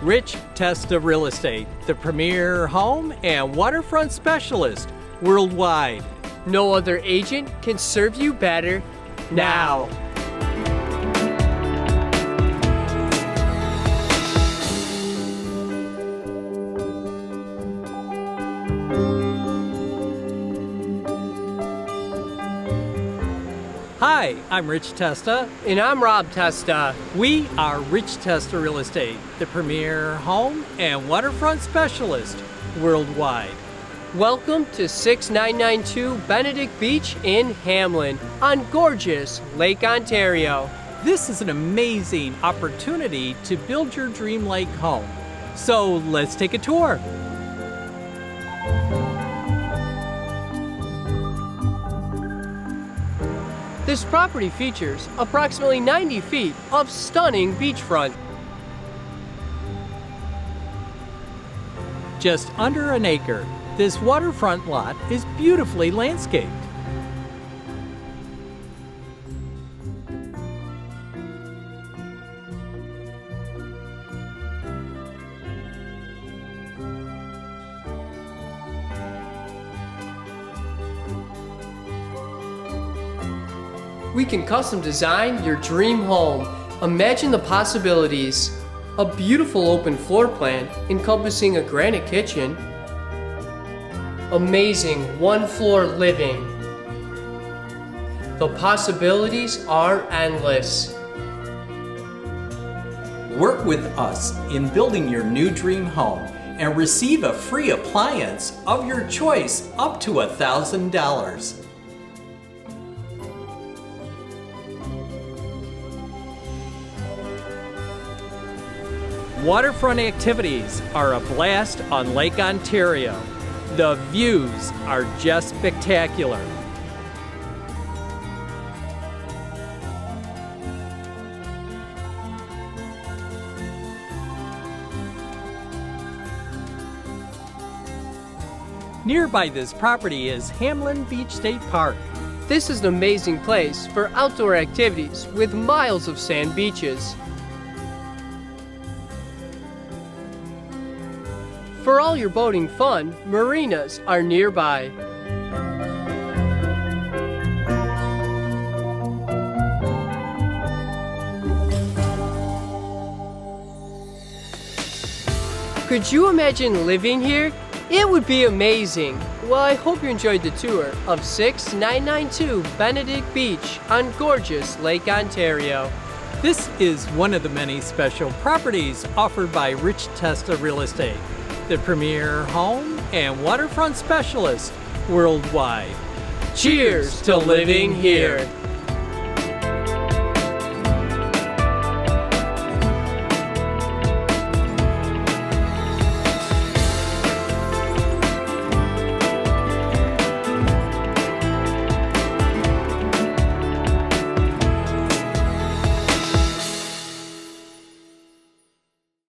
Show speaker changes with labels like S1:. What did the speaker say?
S1: Rich Testa Real Estate, the premier home and waterfront specialist worldwide.
S2: No other agent can serve you better now.
S1: Hi, I'm Rich Testa.
S2: And I'm Rob Testa.
S1: We are Rich Testa Real Estate, the premier home and waterfront specialist worldwide.
S2: Welcome to 6992 Benedict Beach in Hamlin on gorgeous Lake Ontario.
S1: This is an amazing opportunity to build your dream lake home. So let's take a tour.
S2: This property features approximately 90 feet of stunning beachfront.
S1: Just under an acre, this waterfront lot is beautifully landscaped.
S2: We can custom design your dream home. Imagine the possibilities. A beautiful open floor plan encompassing a granite kitchen. Amazing one-floor living. The possibilities are endless.
S1: Work with us in building your new dream home and receive a free appliance of your choice up to $1,000. Waterfront activities are a blast on Lake Ontario. The views are just spectacular. Nearby this property is Hamlin Beach State Park.
S2: This is an amazing place for outdoor activities with miles of sand beaches. For all your boating fun, marinas are nearby. Could you imagine living here? It would be amazing. Well, I hope you enjoyed the tour of 6992 Benedict Beach on gorgeous Lake Ontario.
S1: This is one of the many special properties offered by Rich Testa Real Estate, the premier home and waterfront specialist worldwide.
S2: Cheers to living here.